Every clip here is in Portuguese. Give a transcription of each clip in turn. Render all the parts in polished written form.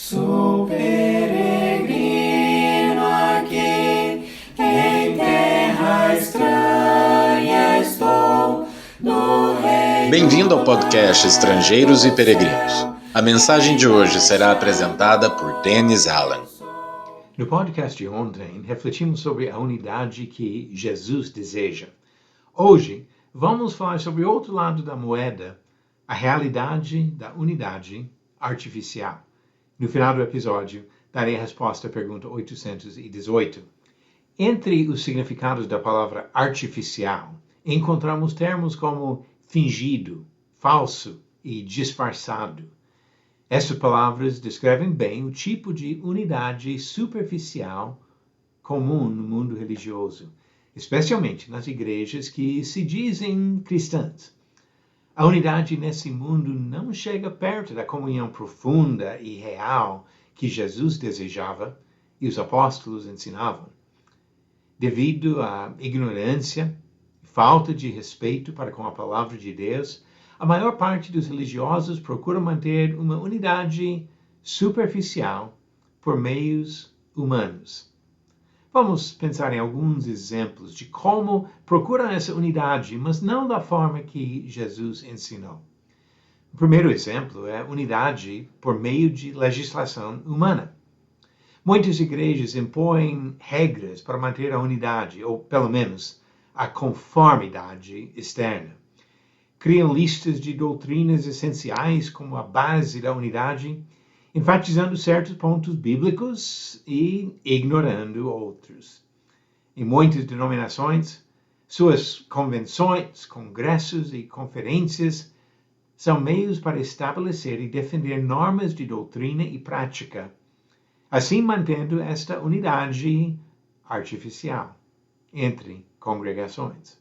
Sou peregrino aqui, em terra estranha estou, no reino. Bem-vindo ao podcast Estrangeiros e Peregrinos. A mensagem de hoje será apresentada por Dennis Allen. No podcast de ontem, refletimos sobre a unidade que Jesus deseja. Hoje, vamos falar sobre o outro lado da moeda, a realidade da unidade artificial. No final do episódio, darei a resposta à pergunta 818. Entre os significados da palavra artificial, encontramos termos como fingido, falso e disfarçado. Essas palavras descrevem bem o tipo de unidade superficial comum no mundo religioso, especialmente nas igrejas que se dizem cristãs. A unidade nesse mundo não chega perto da comunhão profunda e real que Jesus desejava e os apóstolos ensinavam. Devido à ignorância e falta de respeito para com a palavra de Deus, a maior parte dos religiosos procura manter uma unidade superficial por meios humanos. Vamos pensar em alguns exemplos de como procuram essa unidade, mas não da forma que Jesus ensinou. O primeiro exemplo é a unidade por meio de legislação humana. Muitas igrejas impõem regras para manter a unidade, ou pelo menos a conformidade externa. Criam listas de doutrinas essenciais como a base da unidade, enfatizando certos pontos bíblicos e ignorando outros. Em muitas denominações, suas convenções, congressos e conferências são meios para estabelecer e defender normas de doutrina e prática, assim mantendo esta unidade artificial entre congregações.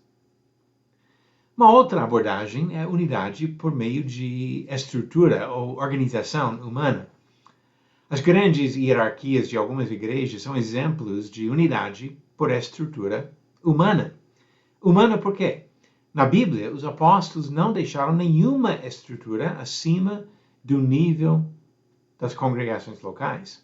Uma outra abordagem é a unidade por meio de estrutura ou organização humana. As grandes hierarquias de algumas igrejas são exemplos de unidade por estrutura humana. Humana por quê? Na Bíblia, os apóstolos não deixaram nenhuma estrutura acima do nível das congregações locais,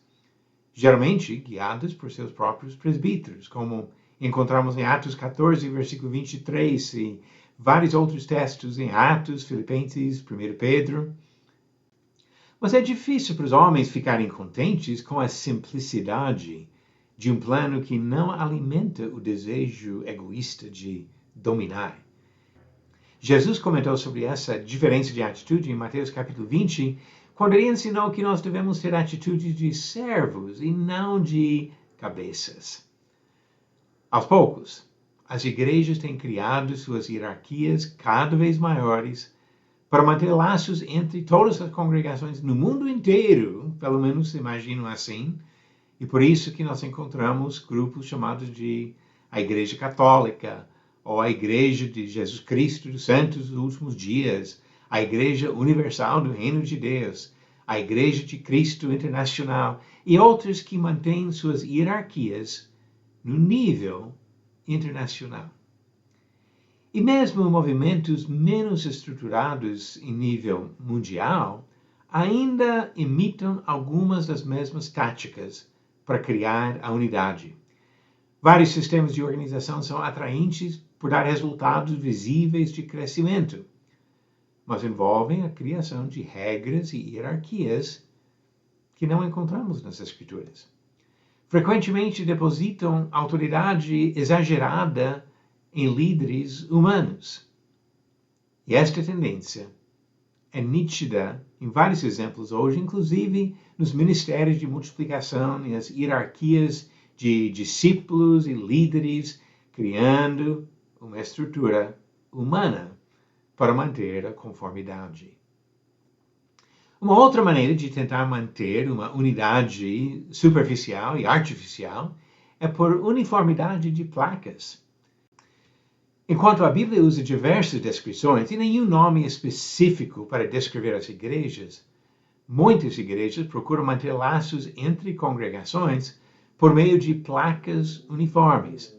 geralmente guiadas por seus próprios presbíteros, como encontramos em Atos 14, versículo 23, e vários outros textos em Atos, Filipenses, 1 Pedro. Mas é difícil para os homens ficarem contentes com a simplicidade de um plano que não alimenta o desejo egoísta de dominar. Jesus comentou sobre essa diferença de atitude em Mateus capítulo 20, quando ele ensinou que nós devemos ter atitudes de servos e não de cabeças. Aos poucos, as igrejas têm criado suas hierarquias cada vez maiores para manter laços entre todas as congregações no mundo inteiro, pelo menos se imaginam assim, e por isso que nós encontramos grupos chamados de a Igreja Católica, ou a Igreja de Jesus Cristo dos Santos dos Últimos Dias, a Igreja Universal do Reino de Deus, a Igreja de Cristo Internacional, e outras que mantêm suas hierarquias no nível internacional. E mesmo movimentos menos estruturados em nível mundial ainda imitam algumas das mesmas táticas para criar a unidade. Vários sistemas de organização são atraentes por dar resultados visíveis de crescimento, mas envolvem a criação de regras e hierarquias que não encontramos nas Escrituras. Frequentemente depositam autoridade exagerada em líderes humanos. E esta tendência é nítida em vários exemplos hoje, inclusive nos ministérios de multiplicação e as hierarquias de discípulos e líderes, criando uma estrutura humana para manter a conformidade. Uma outra maneira de tentar manter uma unidade superficial e artificial é por uniformidade de placas. Enquanto a Bíblia usa diversas descrições e nenhum nome específico para descrever as igrejas, muitas igrejas procuram manter laços entre congregações por meio de placas uniformes,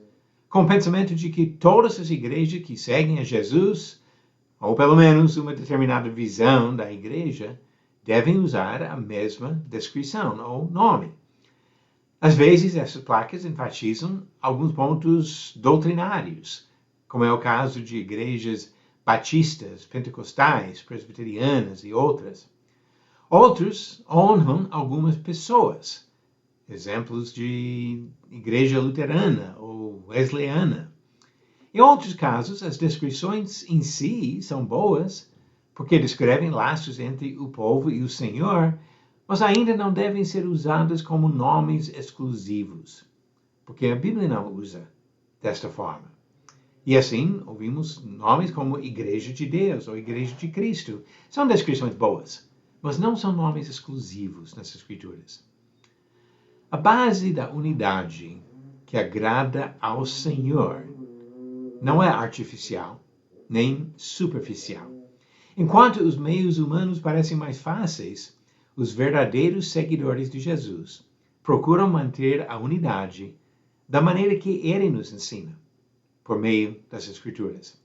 com o pensamento de que todas as igrejas que seguem a Jesus, ou pelo menos uma determinada visão da igreja, devem usar a mesma descrição ou nome. Às vezes, essas placas enfatizam alguns pontos doutrinários, como é o caso de igrejas batistas, pentecostais, presbiterianas e outras. Outros honram algumas pessoas, exemplos de igreja luterana ou wesleyana. Em outros casos, as descrições em si são boas, porque descrevem laços entre o povo e o Senhor, mas ainda não devem ser usadas como nomes exclusivos, porque a Bíblia não usa desta forma. E assim, ouvimos nomes como Igreja de Deus ou Igreja de Cristo. São descrições boas, mas não são nomes exclusivos nas Escrituras. A base da unidade que agrada ao Senhor não é artificial, nem superficial. Enquanto os meios humanos parecem mais fáceis, os verdadeiros seguidores de Jesus procuram manter a unidade da maneira que Ele nos ensina, por meio das Escrituras.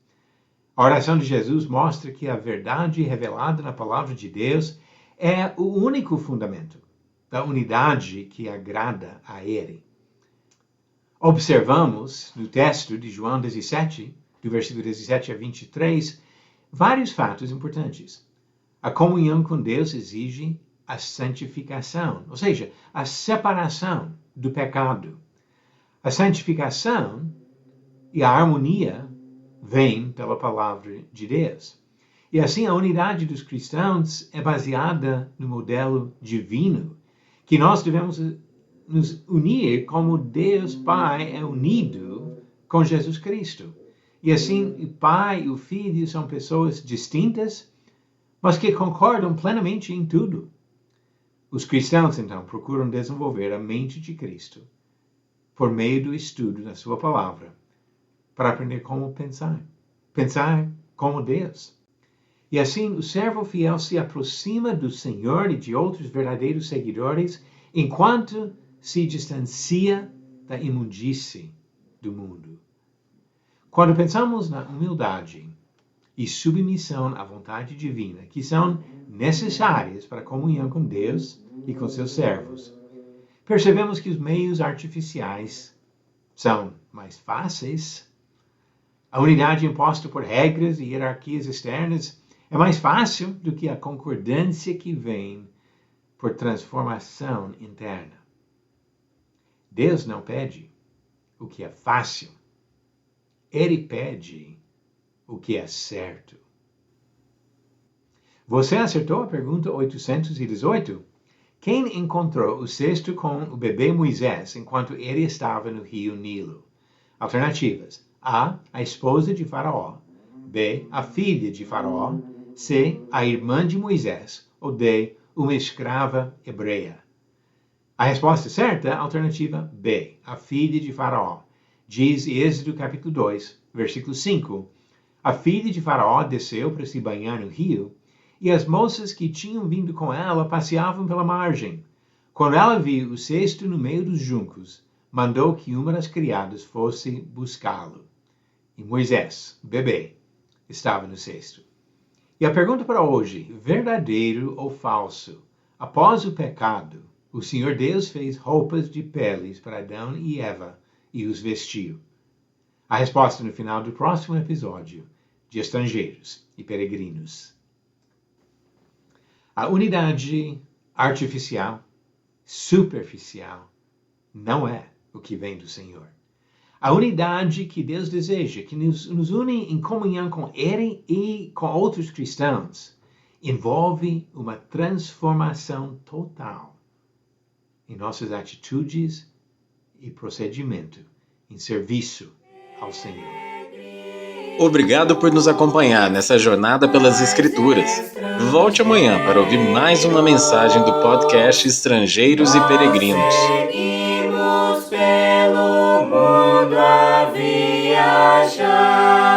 A oração de Jesus mostra que a verdade revelada na Palavra de Deus é o único fundamento da unidade que agrada a Ele. Observamos no texto de João 17, do versículo 17 a 23, vários fatos importantes. A comunhão com Deus exige a santificação, ou seja, a separação do pecado. A santificação e a harmonia vêm pela palavra de Deus. E assim a unidade dos cristãos é baseada no modelo divino, que nós devemos nos unir como Deus Pai é unido com Jesus Cristo. E assim o Pai e o Filho são pessoas distintas, mas que concordam plenamente em tudo. Os cristãos, então, procuram desenvolver a mente de Cristo por meio do estudo da sua palavra, para aprender como pensar como Deus. E assim o servo fiel se aproxima do Senhor e de outros verdadeiros seguidores, enquanto se distancia da imundície do mundo. Quando pensamos na humildade e submissão à vontade divina, que são necessárias para a comunhão com Deus e com seus servos, percebemos que os meios artificiais são mais fáceis. A unidade imposta por regras e hierarquias externas é mais fácil do que a concordância que vem por transformação interna. Deus não pede o que é fácil. Ele pede o que é certo. Você acertou a pergunta 818? Quem encontrou o cesto com o bebê Moisés enquanto ele estava no rio Nilo? Alternativas. A esposa de Faraó. B, a filha de Faraó. C, a irmã de Moisés. Ou D, uma escrava hebreia. A resposta certa é a alternativa B, a filha de Faraó. Diz Êxodo capítulo 2, versículo 5. A filha de Faraó desceu para se banhar no rio, e as moças que tinham vindo com ela passeavam pela margem. Quando ela viu o cesto no meio dos juncos, mandou que uma das criadas fosse buscá-lo. E Moisés, bebê, estava no cesto. E a pergunta para hoje, verdadeiro ou falso? Após o pecado, o Senhor Deus fez roupas de peles para Adão e Eva e os vestiu. A resposta no final do próximo episódio de Estrangeiros e Peregrinos. A unidade artificial, superficial, não é o que vem do Senhor. A unidade que Deus deseja, que nos une em comunhão com Ele e com outros cristãos, envolve uma transformação total em nossas atitudes e procedimento em serviço ao Senhor. Obrigado por nos acompanhar nessa jornada pelas Escrituras. Volte amanhã para ouvir mais uma mensagem do podcast Estrangeiros e Peregrinos. Seguimos pelo mundo a viajar.